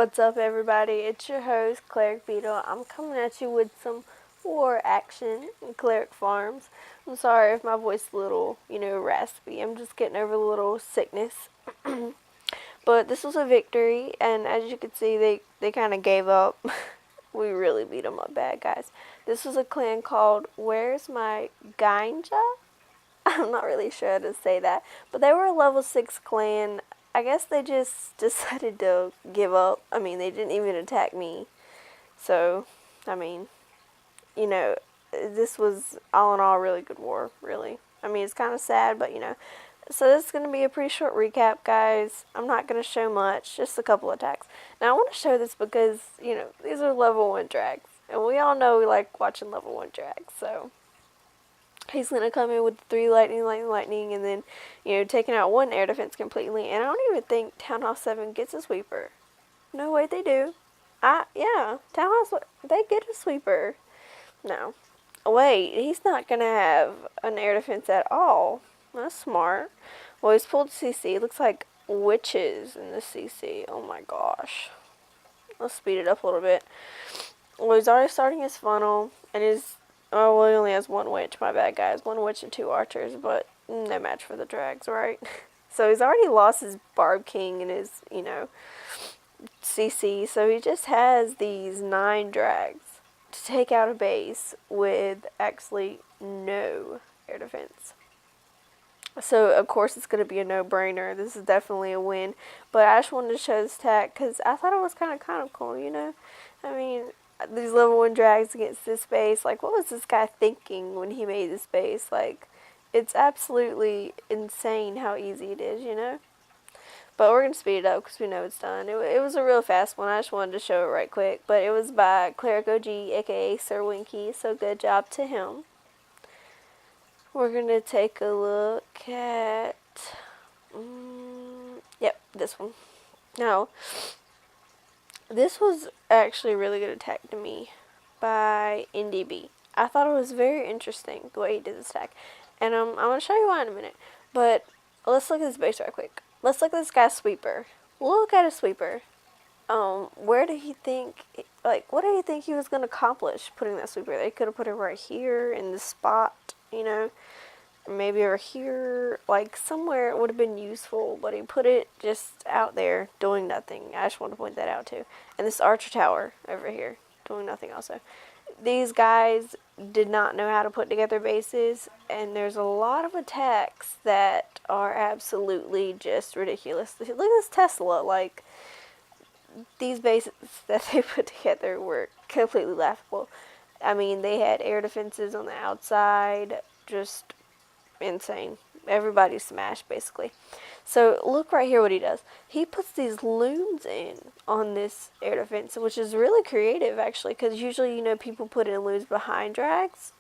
What's up, everybody? It's your host, Cleric Beetle. I'm coming at you with some war action in Cleric Farms. I'm sorry if my voice is a little, raspy. I'm just getting over a little sickness. But this was a victory, and as you can see, they kind of gave up. We really beat them up bad, guys. This was a clan called Where's My Gainja? I'm not really sure how to say that. But they were a level 6 clan. I guess they just decided to give up. I mean, they didn't even attack me. So, I mean, this was all in all a really good war, really. I mean, it's kind of sad, but So this is going to be a pretty short recap, guys. I'm not going to show much, just a couple attacks. Now, I want to show this because, these are level 1 drags. And we all know we like watching level 1 drags, so he's going to come in with 3 lightning, and then, taking out 1 air defense completely. And I don't even think Town Hall 7 gets a sweeper. No, wait, they do. Yeah, Town Hall, they get a sweeper. No. Wait, he's not going to have an air defense at all. That's smart. Well, he's pulled CC. It looks like witches in the CC. Oh my gosh. Let's speed it up a little bit. Well, he's already starting his funnel, and his oh, well, he only has 1 witch. My bad, guys. 1 witch and 2 archers, but no match for the drags, right? So he's already lost his Barb King and his, CC. So he just has these 9 drags to take out a base with actually no air defense. So, of course, it's going to be a no-brainer. This is definitely a win. But I just wanted to show this attack because I thought it was kind of cool, I mean, these level 1 drags against this base. Like, what was this guy thinking when he made this base? Like, it's absolutely insane how easy it is, But we're going to speed it up because we know it's done. It was a real fast one. I just wanted to show it right quick. But it was by Cleric OG, a.k.a. Sir Winky. So, good job to him. We're going to take a look at, yep, this one. Now, this was actually a really good attack to me by NDB. I thought it was very interesting the way he did this attack. And I'm going to show you why in a minute. But let's look at this base right quick. Let's look at this guy's sweeper. Look at his sweeper. Where did he think, what did he think he was going to accomplish putting that sweeper there? He could have put it right here in this spot. Maybe over here, somewhere it would have been useful, but he put it just out there doing nothing. I just want to point that out too. And this archer tower over here, doing nothing also. These guys did not know how to put together bases, and there's a lot of attacks that are absolutely just ridiculous. Look at this Tesla, these bases that they put together were completely laughable. I mean, they had air defenses on the outside, just insane. Everybody smashed, basically. So, look right here what he does. He puts these loons in on this air defense, which is really creative, actually, because usually, people put in loons behind drags,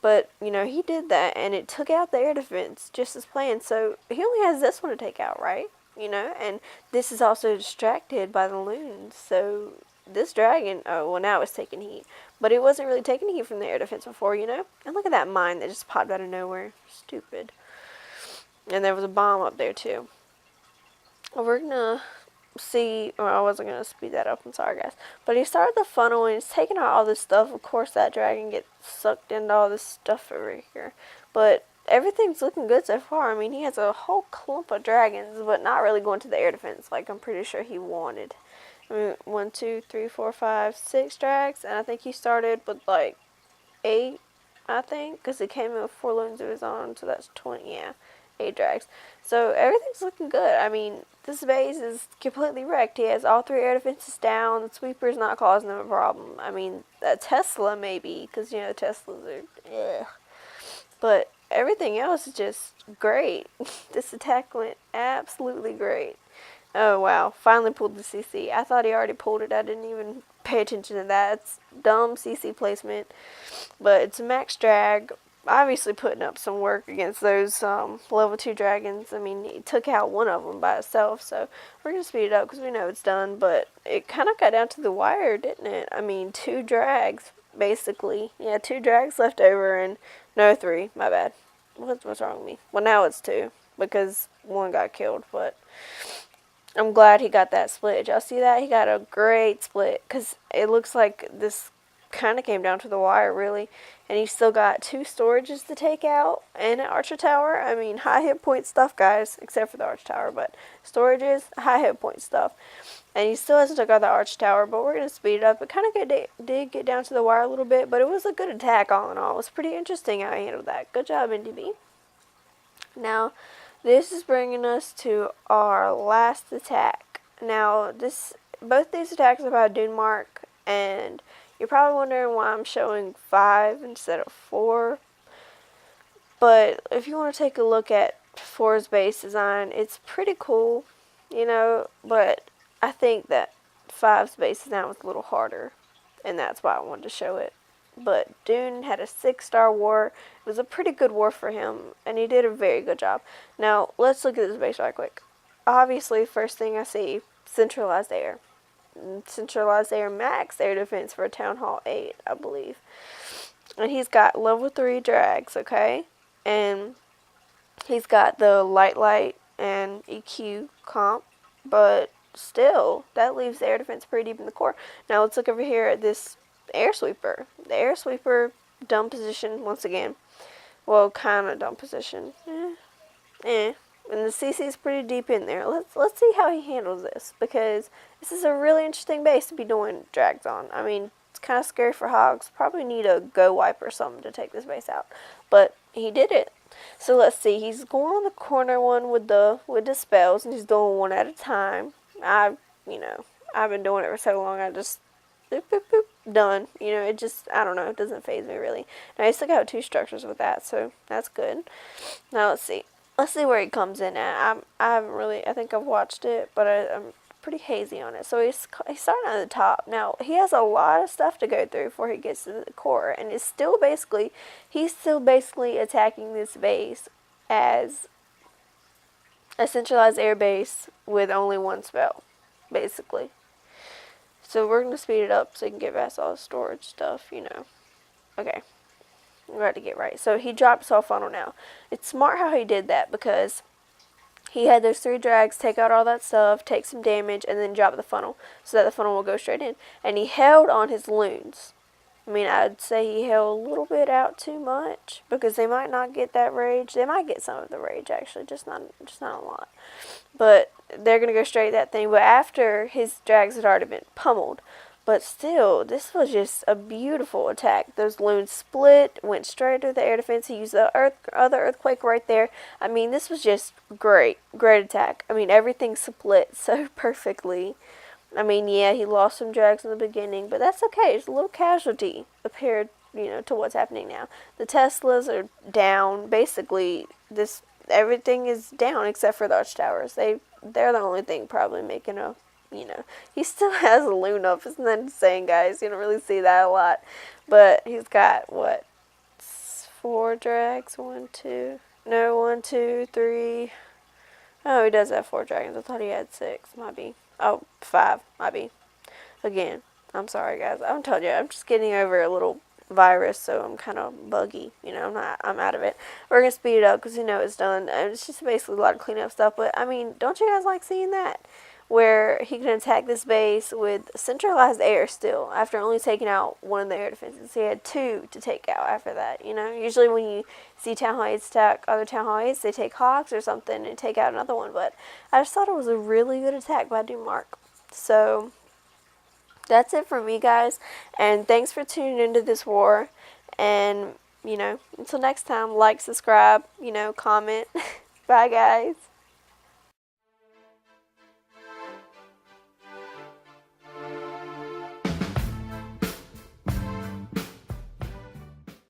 But, he did that, and it took out the air defense, just as planned. So, he only has this one to take out, right? And this is also distracted by the loons, so this dragon, oh, well, now it's taking heat. But it wasn't really taking heat from the air defense before, And look at that mine that just popped out of nowhere. Stupid. And there was a bomb up there, too. We're going to see, or I wasn't going to speed that up, I'm sorry, guys. But he started the funnel, and he's taking out all this stuff. Of course, that dragon gets sucked into all this stuff over here. But everything's looking good so far. I mean, he has a whole clump of dragons, but not really going to the air defense like I'm pretty sure he wanted. I mean, 1, 2, 3, 4, 5, 6 drags, and I think he started with 8, I think, because he came in with 4 loons of his own, so that's 20, yeah, 8 drags. So everything's looking good. I mean, this base is completely wrecked. He has all 3 air defenses down. The sweeper's not causing him a problem. I mean, that Tesla maybe, because Teslas are, ugh. But everything else is just great. This attack went absolutely great. Oh, wow. Finally pulled the CC. I thought he already pulled it. I didn't even pay attention to that. It's dumb CC placement. But it's a max drag. Obviously putting up some work against those level 2 dragons. I mean, he took out 1 of them by itself. So we're going to speed it up because we know it's done. But it kind of got down to the wire, didn't it? I mean, 2 drags, basically. Yeah, 2 drags left over and no 3. My bad. What's wrong with me? Well, now it's 2 because 1 got killed. But I'm glad he got that split. Did y'all see that? He got a great split because it looks like this kind of came down to the wire, really. And he still got 2 storages to take out and an archer tower. I mean, high hit point stuff, guys, except for the archer tower, but storages, high hit point stuff. And he still hasn't took out the archer tower, but we're going to speed it up. It kind of did get down to the wire a little bit, but it was a good attack all in all. It was pretty interesting how he handled that. Good job, NDB. Now, this is bringing us to our last attack. Now, both these attacks are about Dunemark, and you're probably wondering why I'm showing 5 instead of 4. But if you want to take a look at 4's base design, it's pretty cool, but I think that 5's base design was a little harder, and that's why I wanted to show it. But Dune had a 6-star war. It was a pretty good war for him, and he did a very good job. Now, let's look at this base right quick. Obviously, first thing I see, centralized air. Centralized air max air defense for a Town Hall 8, I believe. And he's got level 3 drags, okay? And he's got the light and EQ comp, but still, that leaves the air defense pretty deep in the core. Now, let's look over here at this air sweeper. The air sweeper, dumb position once again. Well, kind of dumb position. And the CC is pretty deep in there. Let's see how he handles this, because this is a really interesting base to be doing drags on. I mean, it's kind of scary for hogs. Probably need a go wipe or something to take this base out, but he did it. So let's see. He's going on the corner one with the spells, and he's doing one at a time. I've been doing it for so long. I just boop, boop, boop, done. It just, I don't know, it doesn't faze me really. Now, I still got 2 structures with that, so that's good. Now, let's see. Let's see where he comes in at. I haven't really, I think I've watched it, but I'm pretty hazy on it. So he's starting at the top. Now, he has a lot of stuff to go through before he gets to the core, and he's still basically attacking this base as a centralized air base with only 1 spell, basically. So we're going to speed it up so he can get past all the storage stuff, Okay. We're about to get right. So he dropped Soul Funnel now. It's smart how he did that, because he had those 3 drags, take out all that stuff, take some damage, and then drop the funnel so that the funnel will go straight in. And he held on his loons. I mean, I'd say he held a little bit out too much, because they might not get that rage. They might get some of the rage, actually, just not a lot. But they're going to go straight at that thing. But after his drags had already been pummeled. But still, this was just a beautiful attack. Those loons split, went straight to the air defense. He used the other earthquake right there. I mean, this was just great. Great attack. I mean, everything split so perfectly. I mean, yeah, he lost some drags in the beginning, but that's okay. It's a little casualty compared, to what's happening now. The Teslas are down. Basically, everything is down except for the arch towers. They're the only thing probably making a, he still has a loon up. Isn't that insane, guys? You don't really see that a lot. But he's got, 4 drags? 1, 2, 3. Oh, he does have 4 dragons. I thought he had 6. Might be. Oh, 5. Might be. Again, I'm sorry, guys. I'm telling you, I'm just getting over a little virus, so I'm kind of buggy. I'm out of it. We're going to speed it up because, it's done. And it's just basically a lot of cleanup stuff. But, I mean, don't you guys like seeing that? Where he can attack this base with centralized air still, after only taking out 1 of the air defenses. He had 2 to take out after that, Usually when you see Town Hall 8s attack other Town Hall 8s, they take Hogs or something and take out another one. But I just thought it was a really good attack by Dunemark. So, that's it for me, guys. And thanks for tuning into this war. And, until next time, like, subscribe, comment. Bye, guys.